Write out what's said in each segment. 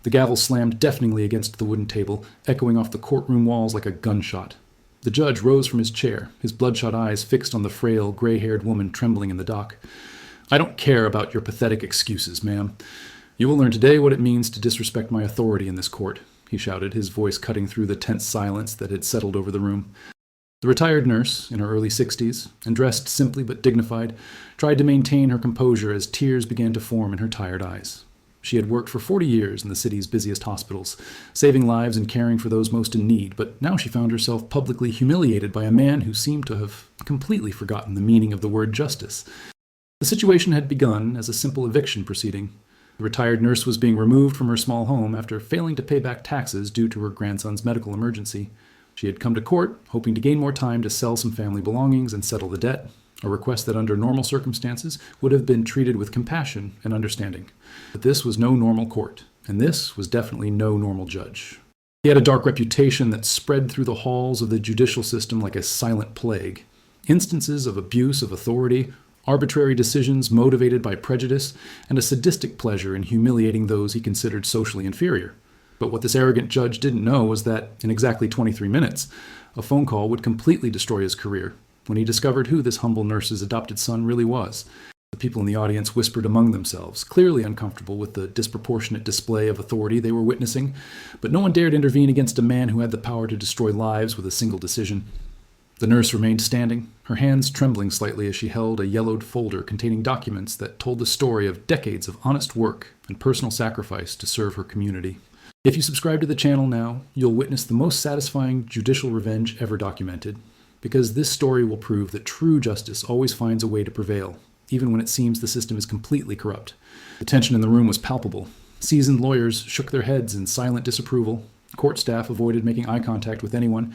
The gavel slammed deafeningly against the wooden table, echoing off the courtroom walls like a gunshot. The judge rose from his chair, his bloodshot eyes fixed on the frail, gray-haired woman trembling in the dock. "I don't care about your pathetic excuses, ma'am. You will learn today what it means to disrespect my authority in this court," he shouted, his voice cutting through the tense silence that had settled over the room. The retired nurse, in her early 60s, and dressed simply but dignified, tried to maintain her composure as tears began to form in her tired eyes. She had worked for 40 years in the city's busiest hospitals, saving lives and caring for those most in need, but now she found herself publicly humiliated by a man who seemed to have completely forgotten the meaning of the word justice. The situation had begun as a simple eviction proceeding. The retired nurse was being removed from her small home after failing to pay back taxes due to her grandson's medical emergency. She had come to court, hoping to gain more time to sell some family belongings and settle the debt, a request that under normal circumstances would have been treated with compassion and understanding. But this was no normal court, and this was definitely no normal judge. He had a dark reputation that spread through the halls of the judicial system like a silent plague. Instances of abuse of authority, arbitrary decisions motivated by prejudice, and a sadistic pleasure in humiliating those he considered socially inferior. But what this arrogant judge didn't know was that, in exactly 23 minutes, a phone call would completely destroy his career when he discovered who this humble nurse's adopted son really was. The people in the audience whispered among themselves, clearly uncomfortable with the disproportionate display of authority they were witnessing, but no one dared intervene against a man who had the power to destroy lives with a single decision. The nurse remained standing, her hands trembling slightly as she held a yellowed folder containing documents that told the story of decades of honest work and personal sacrifice to serve her community. If you subscribe to the channel now, you'll witness the most satisfying judicial revenge ever documented, because this story will prove that true justice always finds a way to prevail, even when it seems the system is completely corrupt. The tension in the room was palpable. Seasoned lawyers shook their heads in silent disapproval. Court staff avoided making eye contact with anyone,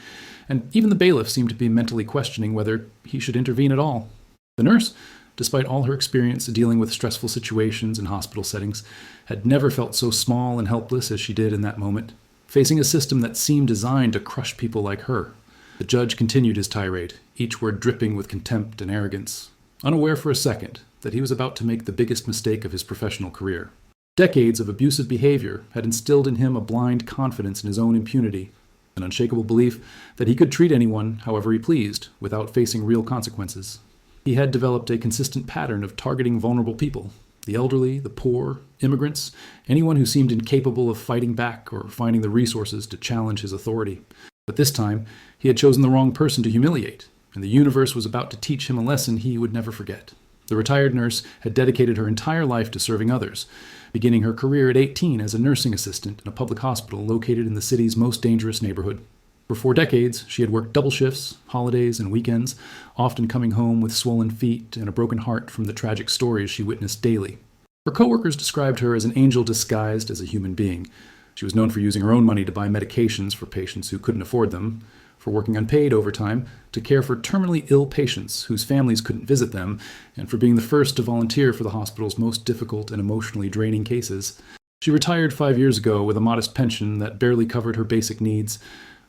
and even the bailiff seemed to be mentally questioning whether he should intervene at all. The nurse, despite all her experience dealing with stressful situations in hospital settings, had never felt so small and helpless as she did in that moment, facing a system that seemed designed to crush people like her. The judge continued his tirade, each word dripping with contempt and arrogance, unaware for a second that he was about to make the biggest mistake of his professional career. Decades of abusive behavior had instilled in him a blind confidence in his own impunity, an unshakable belief that he could treat anyone however he pleased without facing real consequences. He had developed a consistent pattern of targeting vulnerable people, the elderly, the poor, immigrants, anyone who seemed incapable of fighting back or finding the resources to challenge his authority. But this time, he had chosen the wrong person to humiliate, and the universe was about to teach him a lesson he would never forget. The retired nurse had dedicated her entire life to serving others, beginning her career at 18 as a nursing assistant in a public hospital located in the city's most dangerous neighborhood. For 4 decades, she had worked double shifts, holidays, and weekends, often coming home with swollen feet and a broken heart from the tragic stories she witnessed daily. Her coworkers described her as an angel disguised as a human being. She was known for using her own money to buy medications for patients who couldn't afford them, for working unpaid overtime to care for terminally ill patients whose families couldn't visit them, and for being the first to volunteer for the hospital's most difficult and emotionally draining cases. She retired 5 years ago with a modest pension that barely covered her basic needs,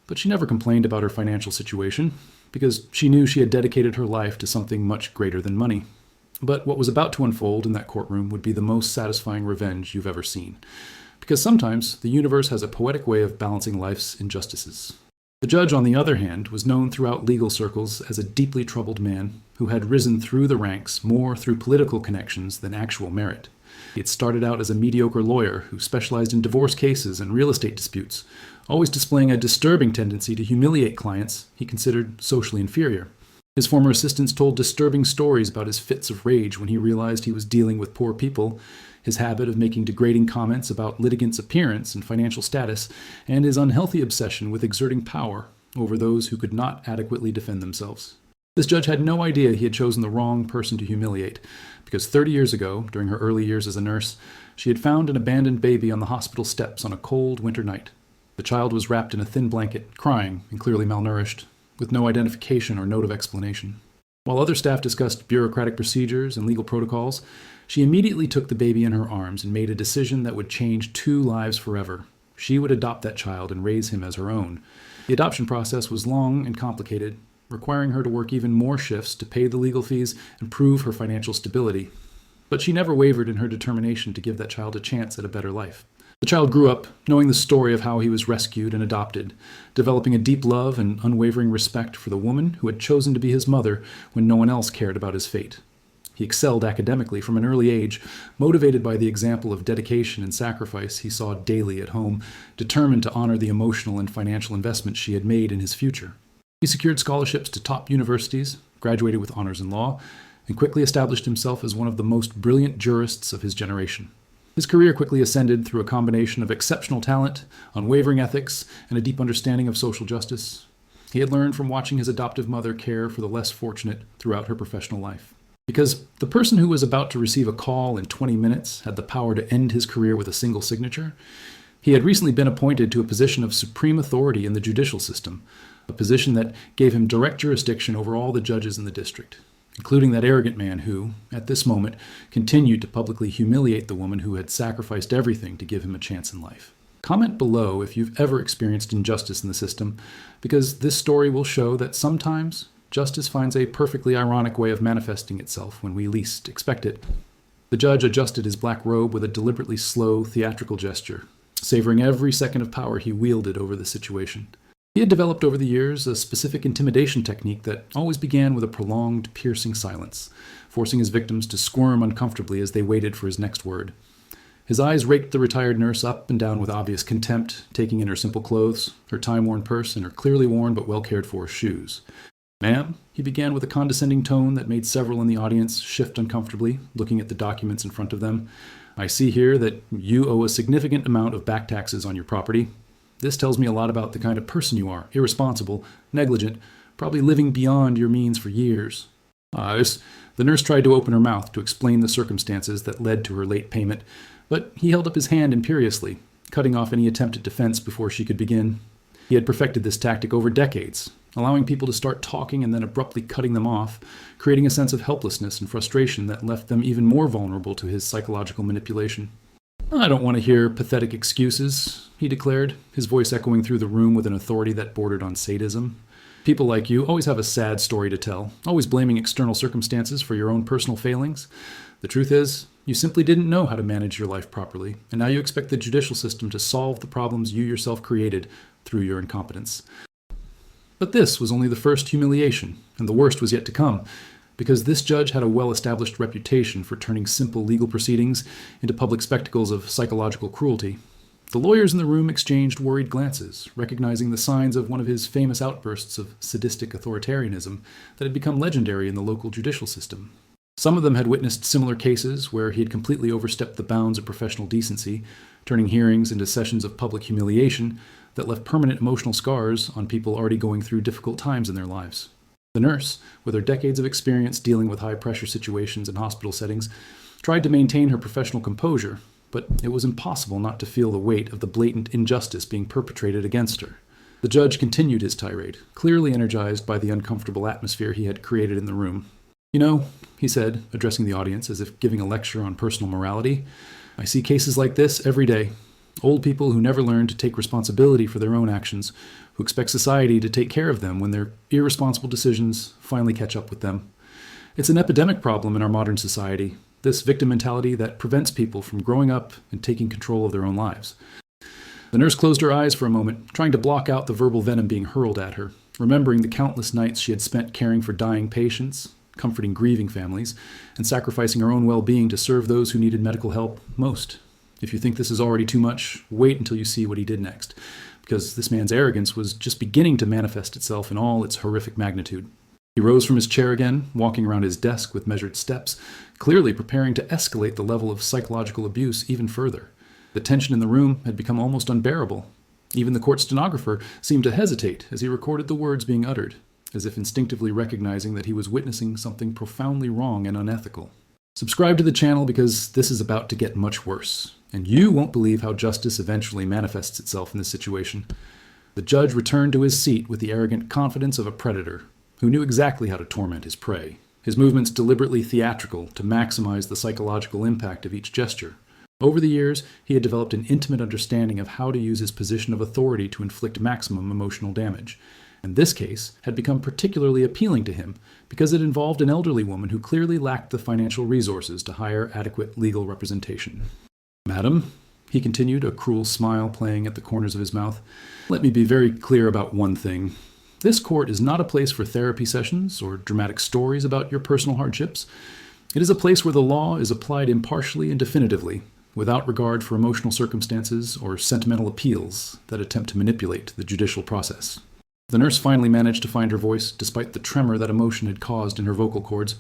but she never complained about her financial situation, because she knew she had dedicated her life to something much greater than money. But what was about to unfold in that courtroom would be the most satisfying revenge you've ever seen. Because sometimes the universe has a poetic way of balancing life's injustices. The judge, on the other hand, was known throughout legal circles as a deeply troubled man who had risen through the ranks more through political connections than actual merit. He had started out as a mediocre lawyer who specialized in divorce cases and real estate disputes, always displaying a disturbing tendency to humiliate clients he considered socially inferior. His former assistants told disturbing stories about his fits of rage when he realized he was dealing with poor people, his habit of making degrading comments about litigants' appearance and financial status, and his unhealthy obsession with exerting power over those who could not adequately defend themselves. This judge had no idea he had chosen the wrong person to humiliate, because 30 years ago, during her early years as a nurse, she had found an abandoned baby on the hospital steps on a cold winter night. The child was wrapped in a thin blanket, crying and clearly malnourished, with no identification or note of explanation. While other staff discussed bureaucratic procedures and legal protocols, she immediately took the baby in her arms and made a decision that would change 2 lives forever. She would adopt that child and raise him as her own. The adoption process was long and complicated, requiring her to work even more shifts to pay the legal fees and prove her financial stability. But she never wavered in her determination to give that child a chance at a better life. The child grew up knowing the story of how he was rescued and adopted, developing a deep love and unwavering respect for the woman who had chosen to be his mother when no one else cared about his fate. He excelled academically from an early age, motivated by the example of dedication and sacrifice he saw daily at home, determined to honor the emotional and financial investment she had made in his future. He secured scholarships to top universities, graduated with honors in law, and quickly established himself as one of the most brilliant jurists of his generation. His career quickly ascended through a combination of exceptional talent, unwavering ethics, and a deep understanding of social justice. He had learned from watching his adoptive mother care for the less fortunate throughout her professional life. Because the person who was about to receive a call in 20 minutes had the power to end his career with a single signature, he had recently been appointed to a position of supreme authority in the judicial system, a position that gave him direct jurisdiction over all the judges in the district, including that arrogant man who, at this moment, continued to publicly humiliate the woman who had sacrificed everything to give him a chance in life. Comment below if you've ever experienced injustice in the system, because this story will show that sometimes justice finds a perfectly ironic way of manifesting itself when we least expect it. The judge adjusted his black robe with a deliberately slow, theatrical gesture, savoring every second of power he wielded over the situation. He had developed over the years a specific intimidation technique that always began with a prolonged, piercing silence, forcing his victims to squirm uncomfortably as they waited for his next word. His eyes raked the retired nurse up and down with obvious contempt, taking in her simple clothes, her time-worn purse, and her clearly worn but well-cared-for shoes. "Ma'am," he began with a condescending tone that made several in the audience shift uncomfortably, looking at the documents in front of them. "I see here that you owe a significant amount of back taxes on your property. This tells me a lot about the kind of person you are, irresponsible, negligent, probably living beyond your means for years." The nurse tried to open her mouth to explain the circumstances that led to her late payment, but he held up his hand imperiously, cutting off any attempt at defense before she could begin. He had perfected this tactic over decades, allowing people to start talking and then abruptly cutting them off, creating a sense of helplessness and frustration that left them even more vulnerable to his psychological manipulation. "I don't want to hear pathetic excuses," he declared, his voice echoing through the room with an authority that bordered on sadism. "People like you always have a sad story to tell, always blaming external circumstances for your own personal failings. The truth is, you simply didn't know how to manage your life properly, and now you expect the judicial system to solve the problems you yourself created through your incompetence." But this was only the first humiliation, and the worst was yet to come, because this judge had a well-established reputation for turning simple legal proceedings into public spectacles of psychological cruelty. The lawyers in the room exchanged worried glances, recognizing the signs of one of his famous outbursts of sadistic authoritarianism that had become legendary in the local judicial system. Some of them had witnessed similar cases where he had completely overstepped the bounds of professional decency, turning hearings into sessions of public humiliation that left permanent emotional scars on people already going through difficult times in their lives. The nurse, with her decades of experience dealing with high-pressure situations in hospital settings, tried to maintain her professional composure, but it was impossible not to feel the weight of the blatant injustice being perpetrated against her. The judge continued his tirade, clearly energized by the uncomfortable atmosphere he had created in the room. "You know," he said, addressing the audience as if giving a lecture on personal morality, "I see cases like this every day. Old people who never learn to take responsibility for their own actions, who expect society to take care of them when their irresponsible decisions finally catch up with them. It's an epidemic problem in our modern society, this victim mentality that prevents people from growing up and taking control of their own lives." The nurse closed her eyes for a moment, trying to block out the verbal venom being hurled at her, remembering the countless nights she had spent caring for dying patients, comforting grieving families, and sacrificing her own well-being to serve those who needed medical help most. If you think this is already too much, wait until you see what he did next, because this man's arrogance was just beginning to manifest itself in all its horrific magnitude. He rose from his chair again, walking around his desk with measured steps, clearly preparing to escalate the level of psychological abuse even further. The tension in the room had become almost unbearable. Even the court stenographer seemed to hesitate as he recorded the words being uttered, as if instinctively recognizing that he was witnessing something profoundly wrong and unethical. Subscribe to the channel because this is about to get much worse, and you won't believe how justice eventually manifests itself in this situation. The judge returned to his seat with the arrogant confidence of a predator who knew exactly how to torment his prey, his movements deliberately theatrical to maximize the psychological impact of each gesture. Over the years, he had developed an intimate understanding of how to use his position of authority to inflict maximum emotional damage, and this case had become particularly appealing to him because it involved an elderly woman who clearly lacked the financial resources to hire adequate legal representation. "Madam," he continued, a cruel smile playing at the corners of his mouth. Let me be very clear about one thing. This court is not a place for therapy sessions or dramatic stories about your personal hardships. It is a place where the law is applied impartially and definitively, without regard for emotional circumstances or sentimental appeals that attempt to manipulate the judicial process. The nurse finally managed to find her voice, despite the tremor that emotion had caused in her vocal cords.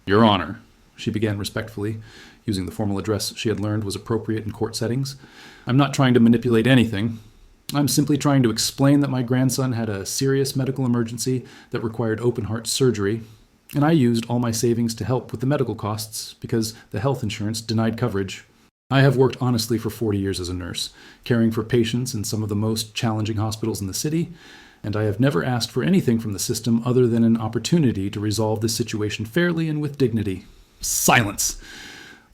Your Honor, she began respectfully, using the formal address she had learned was appropriate in court settings. I'm not trying to manipulate anything. I'm simply trying to explain that my grandson had a serious medical emergency that required open-heart surgery, and I used all my savings to help with the medical costs because the health insurance denied coverage. I have worked honestly for 40 years as a nurse, caring for patients in some of the most challenging hospitals in the city, and I have never asked for anything from the system other than an opportunity to resolve this situation fairly and with dignity. Silence!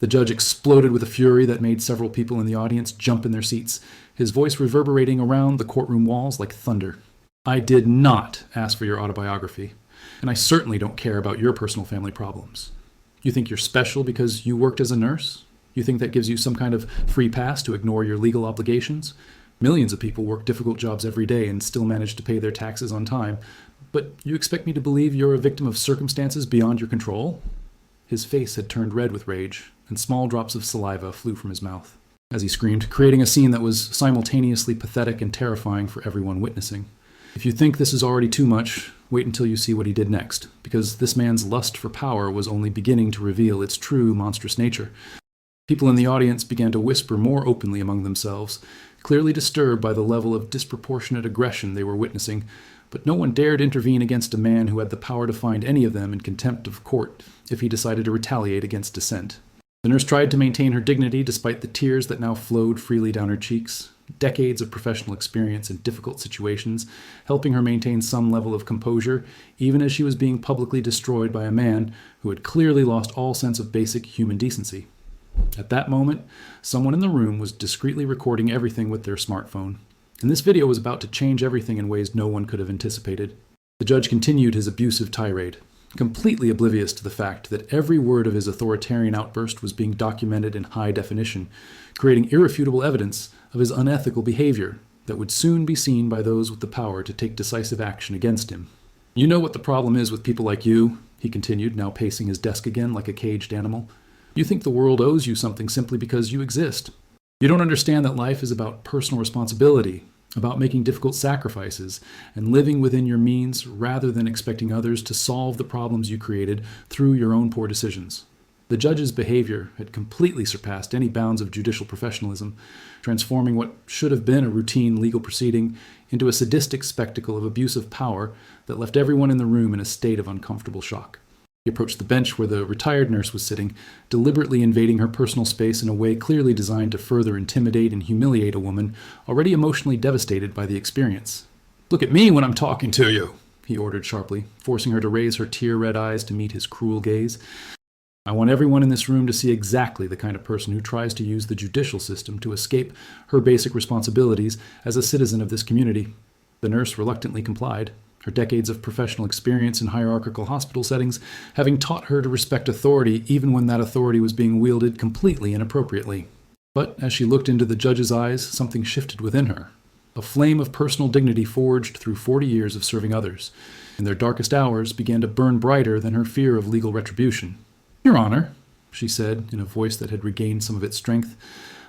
The judge exploded with a fury that made several people in the audience jump in their seats, his voice reverberating around the courtroom walls like thunder. I did not ask for your autobiography, and I certainly don't care about your personal family problems. You think you're special because you worked as a nurse? You think that gives you some kind of free pass to ignore your legal obligations? Millions of people work difficult jobs every day and still manage to pay their taxes on time. But you expect me to believe you're a victim of circumstances beyond your control? His face had turned red with rage, and small drops of saliva flew from his mouth as he screamed, creating a scene that was simultaneously pathetic and terrifying for everyone witnessing. If you think this is already too much, wait until you see what he did next, because this man's lust for power was only beginning to reveal its true monstrous nature. People in the audience began to whisper more openly among themselves, clearly disturbed by the level of disproportionate aggression they were witnessing, but no one dared intervene against a man who had the power to find any of them in contempt of court if he decided to retaliate against dissent. The nurse tried to maintain her dignity despite the tears that now flowed freely down her cheeks, decades of professional experience in difficult situations, helping her maintain some level of composure, even as she was being publicly destroyed by a man who had clearly lost all sense of basic human decency. At that moment, someone in the room was discreetly recording everything with their smartphone, and this video was about to change everything in ways no one could have anticipated. The judge continued his abusive tirade, completely oblivious to the fact that every word of his authoritarian outburst was being documented in high definition, creating irrefutable evidence of his unethical behavior that would soon be seen by those with the power to take decisive action against him. You know what the problem is with people like you, he continued, now pacing his desk again like a caged animal. You think the world owes you something simply because you exist. You don't understand that life is about personal responsibility, about making difficult sacrifices, and living within your means rather than expecting others to solve the problems you created through your own poor decisions. The judge's behavior had completely surpassed any bounds of judicial professionalism, transforming what should have been a routine legal proceeding into a sadistic spectacle of abuse of power that left everyone in the room in a state of uncomfortable shock. He approached the bench where the retired nurse was sitting, deliberately invading her personal space in a way clearly designed to further intimidate and humiliate a woman already emotionally devastated by the experience. Look at me when I'm talking to you, he ordered sharply, forcing her to raise her tear-red eyes to meet his cruel gaze. I want everyone in this room to see exactly the kind of person who tries to use the judicial system to escape her basic responsibilities as a citizen of this community. The nurse reluctantly complied, her decades of professional experience in hierarchical hospital settings having taught her to respect authority even when that authority was being wielded completely inappropriately. But as she looked into the judge's eyes, something shifted within her. A flame of personal dignity forged through 40 years of serving others, in their darkest hours began to burn brighter than her fear of legal retribution. Your Honor, she said in a voice that had regained some of its strength,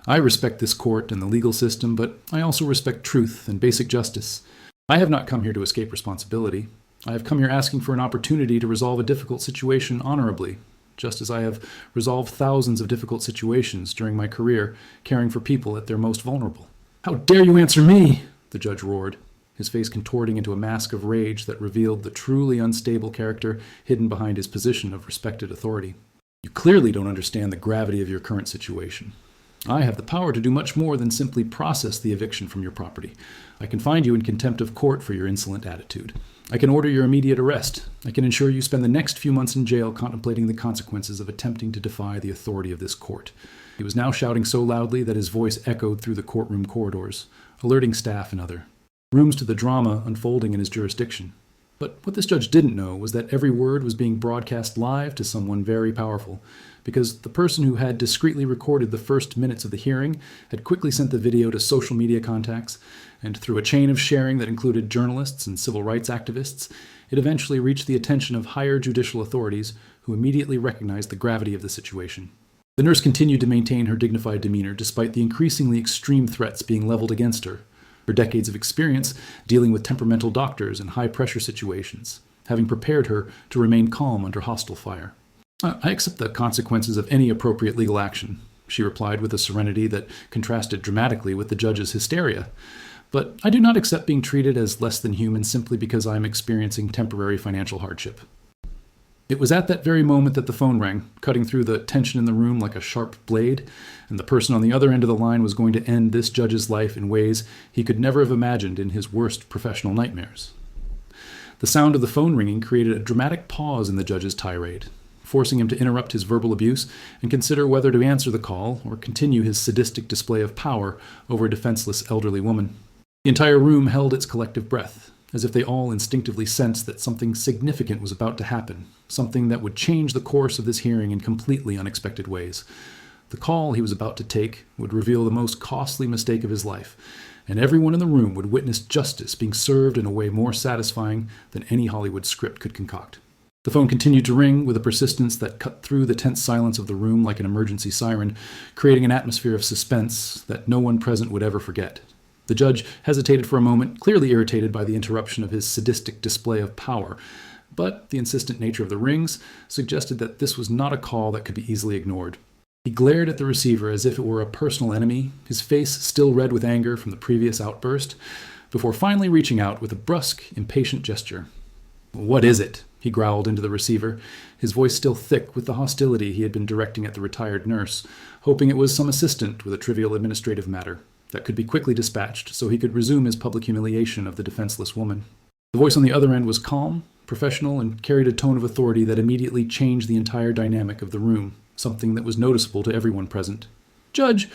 I respect this court and the legal system, but I also respect truth and basic justice. I have not come here to escape responsibility. I have come here asking for an opportunity to resolve a difficult situation honorably, just as I have resolved thousands of difficult situations during my career, caring for people at their most vulnerable. How dare you answer me? The judge roared, his face contorting into a mask of rage that revealed the truly unstable character hidden behind his position of respected authority. You clearly don't understand the gravity of your current situation. I have the power to do much more than simply process the eviction from your property. I can find you in contempt of court for your insolent attitude. I can order your immediate arrest. I can ensure you spend the next few months in jail contemplating the consequences of attempting to defy the authority of this court. He was now shouting so loudly that his voice echoed through the courtroom corridors, alerting staff and other rooms to the drama unfolding in his jurisdiction. But what this judge didn't know was that every word was being broadcast live to someone very powerful, because the person who had discreetly recorded the first minutes of the hearing had quickly sent the video to social media contacts, and through a chain of sharing that included journalists and civil rights activists, it eventually reached the attention of higher judicial authorities who immediately recognized the gravity of the situation. The nurse continued to maintain her dignified demeanor despite the increasingly extreme threats being leveled against her, her decades of experience dealing with temperamental doctors in high-pressure situations, having prepared her to remain calm under hostile fire. "I accept the consequences of any appropriate legal action," she replied with a serenity that contrasted dramatically with the judge's hysteria. "But I do not accept being treated as less than human simply because I am experiencing temporary financial hardship." It was at that very moment that the phone rang, cutting through the tension in the room like a sharp blade, and the person on the other end of the line was going to end this judge's life in ways he could never have imagined in his worst professional nightmares. The sound of the phone ringing created a dramatic pause in the judge's tirade, forcing him to interrupt his verbal abuse and consider whether to answer the call or continue his sadistic display of power over a defenseless elderly woman. The entire room held its collective breath, as if they all instinctively sensed that something significant was about to happen, something that would change the course of this hearing in completely unexpected ways. The call he was about to take would reveal the most costly mistake of his life, and everyone in the room would witness justice being served in a way more satisfying than any Hollywood script could concoct. The phone continued to ring with a persistence that cut through the tense silence of the room like an emergency siren, creating an atmosphere of suspense that no one present would ever forget. The judge hesitated for a moment, clearly irritated by the interruption of his sadistic display of power, but the insistent nature of the rings suggested that this was not a call that could be easily ignored. He glared at the receiver as if it were a personal enemy, his face still red with anger from the previous outburst, before finally reaching out with a brusque, impatient gesture. "What is it?" he growled into the receiver, his voice still thick with the hostility he had been directing at the retired nurse, hoping it was some assistant with a trivial administrative matter that could be quickly dispatched so he could resume his public humiliation of the defenseless woman. The voice on the other end was calm, professional, and carried a tone of authority that immediately changed the entire dynamic of the room, something that was noticeable to everyone present. "Judge,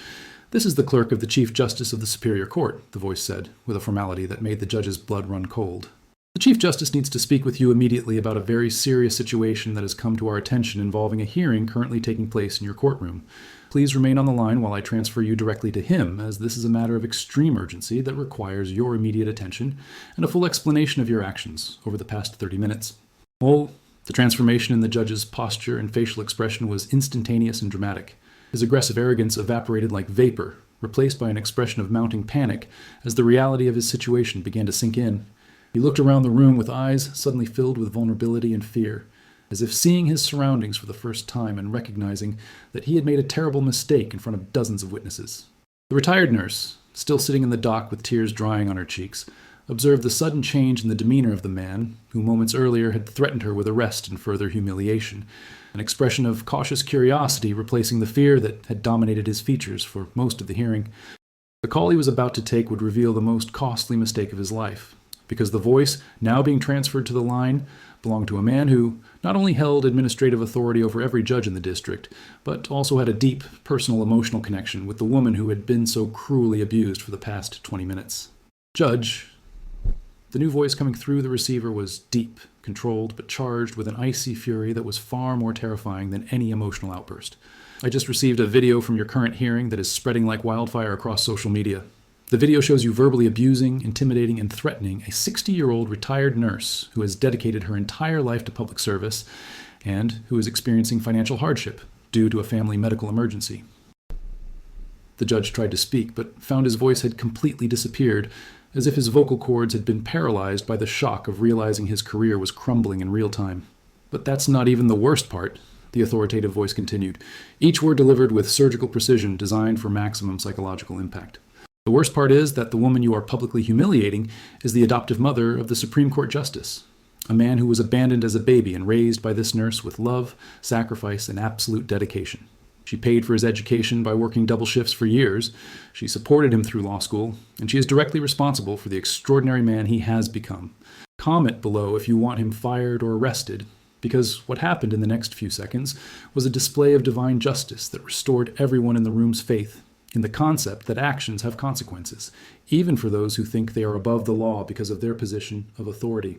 this is the clerk of the Chief Justice of the Superior Court," the voice said, with a formality that made the judge's blood run cold. "The Chief Justice needs to speak with you immediately about a very serious situation that has come to our attention involving a hearing currently taking place in your courtroom. Please remain on the line while I transfer you directly to him, as this is a matter of extreme urgency that requires your immediate attention and a full explanation of your actions over the past 30 minutes. Oh, the transformation in the judge's posture and facial expression was instantaneous and dramatic. His aggressive arrogance evaporated like vapor, replaced by an expression of mounting panic as the reality of his situation began to sink in. He looked around the room with eyes suddenly filled with vulnerability and fear, as if seeing his surroundings for the first time and recognizing that he had made a terrible mistake in front of dozens of witnesses. The retired nurse, still sitting in the dock with tears drying on her cheeks, observed the sudden change in the demeanor of the man who moments earlier had threatened her with arrest and further humiliation, an expression of cautious curiosity replacing the fear that had dominated his features for most of the hearing. The call he was about to take would reveal the most costly mistake of his life, because the voice now being transferred to the line belonged to a man who not only held administrative authority over every judge in the district, but also had a deep, personal, emotional connection with the woman who had been so cruelly abused for the past 20 minutes. "Judge," the new voice coming through the receiver was deep, controlled, but charged with an icy fury that was far more terrifying than any emotional outburst. "I just received a video from your current hearing that is spreading like wildfire across social media. The video shows you verbally abusing, intimidating, and threatening a 60-year-old retired nurse who has dedicated her entire life to public service and who is experiencing financial hardship due to a family medical emergency." The judge tried to speak, but found his voice had completely disappeared, as if his vocal cords had been paralyzed by the shock of realizing his career was crumbling in real time. "But that's not even the worst part," the authoritative voice continued, each word delivered with surgical precision designed for maximum psychological impact. "The worst part is that the woman you are publicly humiliating is the adoptive mother of the Supreme Court Justice, a man who was abandoned as a baby and raised by this nurse with love, sacrifice, and absolute dedication. She paid for his education by working double shifts for years, she supported him through law school, and she is directly responsible for the extraordinary man he has become. Comment below if you want him fired or arrested, because what happened in the next few seconds was a display of divine justice that restored everyone in the room's faith in the concept that actions have consequences, even for those who think they are above the law because of their position of authority."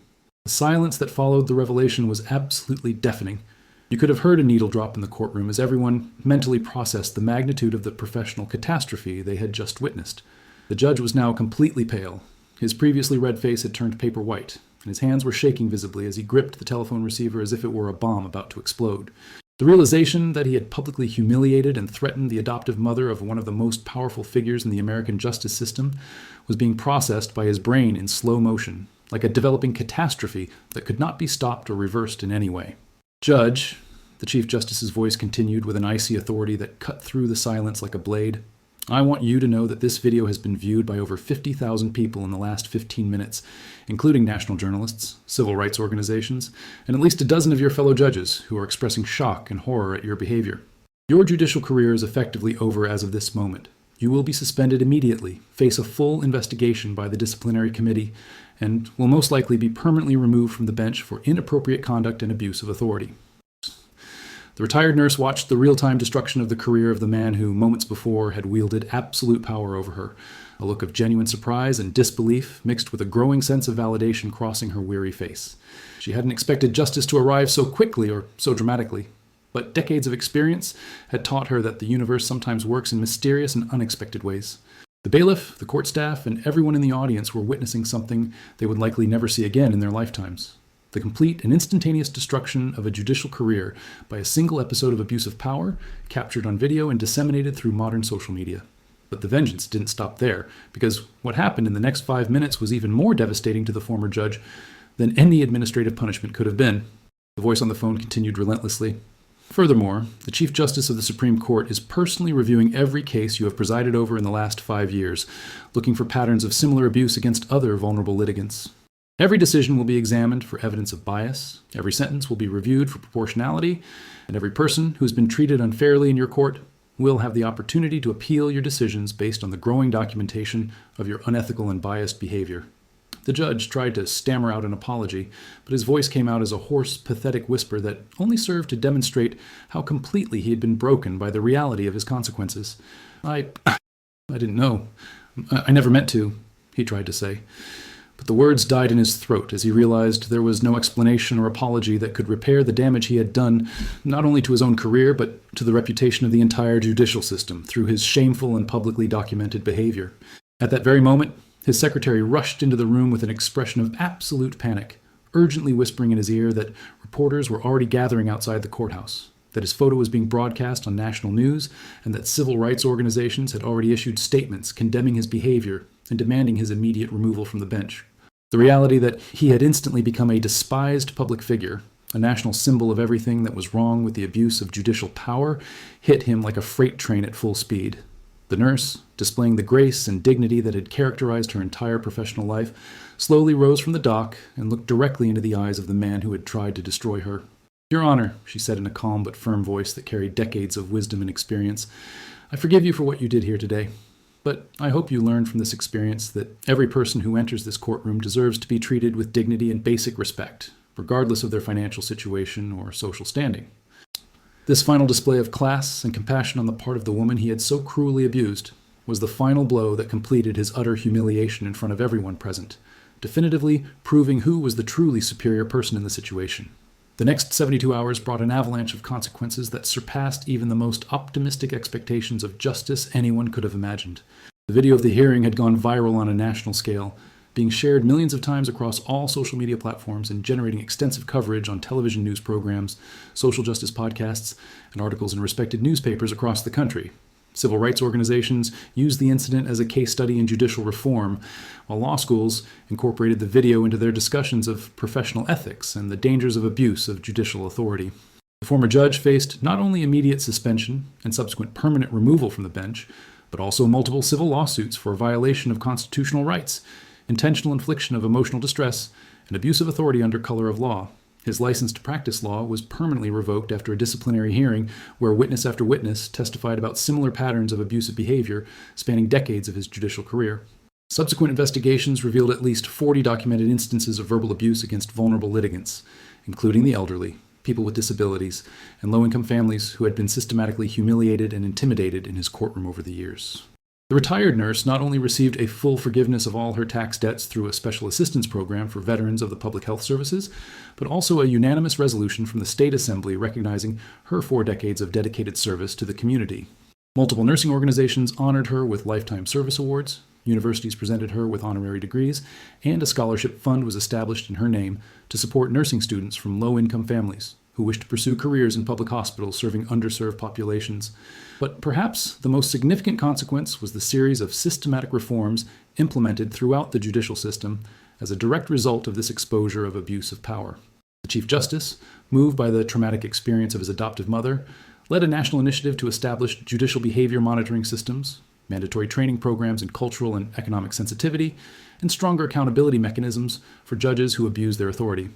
The silence that followed the revelation was absolutely deafening. You could have heard a needle drop in the courtroom as everyone mentally processed the magnitude of the professional catastrophe they had just witnessed. The judge was now completely pale. His previously red face had turned paper white, and his hands were shaking visibly as he gripped the telephone receiver as if it were a bomb about to explode. The realization that he had publicly humiliated and threatened the adoptive mother of one of the most powerful figures in the American justice system was being processed by his brain in slow motion, like a developing catastrophe that could not be stopped or reversed in any way. "Judge," the Chief Justice's voice continued with an icy authority that cut through the silence like a blade, "I want you to know that this video has been viewed by over 50,000 people in the last 15 minutes, including national journalists, civil rights organizations, and at least a dozen of your fellow judges who are expressing shock and horror at your behavior. Your judicial career is effectively over as of this moment. You will be suspended immediately, face a full investigation by the disciplinary committee, and will most likely be permanently removed from the bench for inappropriate conduct and abuse of authority." The retired nurse watched the real-time destruction of the career of the man who, moments before, had wielded absolute power over her. A look of genuine surprise and disbelief mixed with a growing sense of validation crossing her weary face. She hadn't expected justice to arrive so quickly or so dramatically, but decades of experience had taught her that the universe sometimes works in mysterious and unexpected ways. The bailiff, the court staff, and everyone in the audience were witnessing something they would likely never see again in their lifetimes. The complete and instantaneous destruction of a judicial career by a single episode of abuse of power, captured on video and disseminated through modern social media. But the vengeance didn't stop there, because what happened in the next 5 minutes was even more devastating to the former judge than any administrative punishment could have been. The voice on the phone continued relentlessly. "Furthermore, the Chief Justice of the Supreme Court is personally reviewing every case you have presided over in the last 5 years, looking for patterns of similar abuse against other vulnerable litigants. Every decision will be examined for evidence of bias, every sentence will be reviewed for proportionality, and every person who has been treated unfairly in your court will have the opportunity to appeal your decisions based on the growing documentation of your unethical and biased behavior." The judge tried to stammer out an apology, but his voice came out as a hoarse, pathetic whisper that only served to demonstrate how completely he had been broken by the reality of his consequences. I didn't know. I never meant to," he tried to say. But the words died in his throat as he realized there was no explanation or apology that could repair the damage he had done not only to his own career, but to the reputation of the entire judicial system through his shameful and publicly documented behavior. At that very moment, his secretary rushed into the room with an expression of absolute panic, urgently whispering in his ear that reporters were already gathering outside the courthouse, that his photo was being broadcast on national news, and that civil rights organizations had already issued statements condemning his behavior and demanding his immediate removal from the bench. The reality that he had instantly become a despised public figure, a national symbol of everything that was wrong with the abuse of judicial power, hit him like a freight train at full speed. The nurse, displaying the grace and dignity that had characterized her entire professional life, slowly rose from the dock and looked directly into the eyes of the man who had tried to destroy her. "Your Honor," she said in a calm but firm voice that carried decades of wisdom and experience, "I forgive you for what you did here today. But I hope you learned from this experience that every person who enters this courtroom deserves to be treated with dignity and basic respect, regardless of their financial situation or social standing." This final display of class and compassion on the part of the woman he had so cruelly abused was the final blow that completed his utter humiliation in front of everyone present, definitively proving who was the truly superior person in the situation. The next 72 hours brought an avalanche of consequences that surpassed even the most optimistic expectations of justice anyone could have imagined. The video of the hearing had gone viral on a national scale, being shared millions of times across all social media platforms and generating extensive coverage on television news programs, social justice podcasts, and articles in respected newspapers across the country. Civil rights organizations used the incident as a case study in judicial reform, while law schools incorporated the video into their discussions of professional ethics and the dangers of abuse of judicial authority. The former judge faced not only immediate suspension and subsequent permanent removal from the bench, but also multiple civil lawsuits for violation of constitutional rights, intentional infliction of emotional distress, and abuse of authority under color of law. His license to practice law was permanently revoked after a disciplinary hearing where witness after witness testified about similar patterns of abusive behavior spanning decades of his judicial career. Subsequent investigations revealed at least 40 documented instances of verbal abuse against vulnerable litigants, including the elderly, people with disabilities, and low-income families who had been systematically humiliated and intimidated in his courtroom over the years. The retired nurse not only received a full forgiveness of all her tax debts through a special assistance program for veterans of the public health services, but also a unanimous resolution from the state assembly recognizing her 4 decades of dedicated service to the community. Multiple nursing organizations honored her with lifetime service awards, universities presented her with honorary degrees, and a scholarship fund was established in her name to support nursing students from low-income families who wished to pursue careers in public hospitals serving underserved populations. But perhaps the most significant consequence was the series of systematic reforms implemented throughout the judicial system as a direct result of this exposure of abuse of power. The Chief Justice, moved by the traumatic experience of his adoptive mother, led a national initiative to establish judicial behavior monitoring systems, mandatory training programs in cultural and economic sensitivity, and stronger accountability mechanisms for judges who abuse their authority.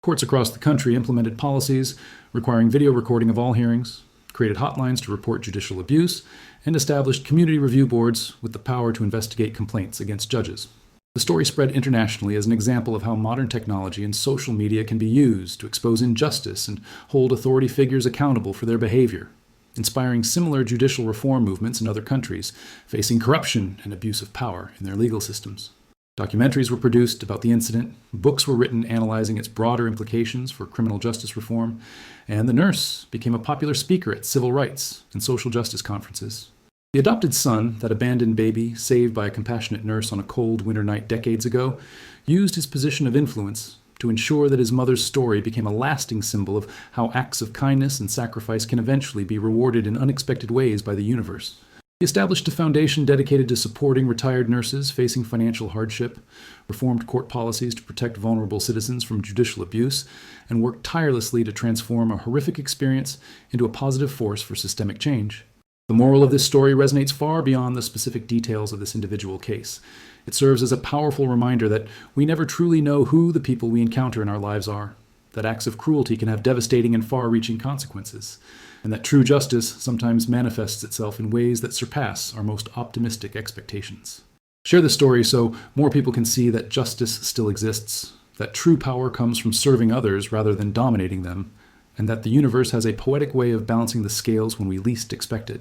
Courts across the country implemented policies requiring video recording of all hearings, created hotlines to report judicial abuse, and established community review boards with the power to investigate complaints against judges. The story spread internationally as an example of how modern technology and social media can be used to expose injustice and hold authority figures accountable for their behavior, inspiring similar judicial reform movements in other countries facing corruption and abuse of power in their legal systems. Documentaries were produced about the incident, books were written analyzing its broader implications for criminal justice reform, and the nurse became a popular speaker at civil rights and social justice conferences. The adopted son, that abandoned baby saved by a compassionate nurse on a cold winter night decades ago, used his position of influence to ensure that his mother's story became a lasting symbol of how acts of kindness and sacrifice can eventually be rewarded in unexpected ways by the universe. He established a foundation dedicated to supporting retired nurses facing financial hardship, reformed court policies to protect vulnerable citizens from judicial abuse, and worked tirelessly to transform a horrific experience into a positive force for systemic change. The moral of this story resonates far beyond the specific details of this individual case. It serves as a powerful reminder that we never truly know who the people we encounter in our lives are, that acts of cruelty can have devastating and far-reaching consequences, and that true justice sometimes manifests itself in ways that surpass our most optimistic expectations. Share the story so more people can see that justice still exists, that true power comes from serving others rather than dominating them, and that the universe has a poetic way of balancing the scales when we least expect it.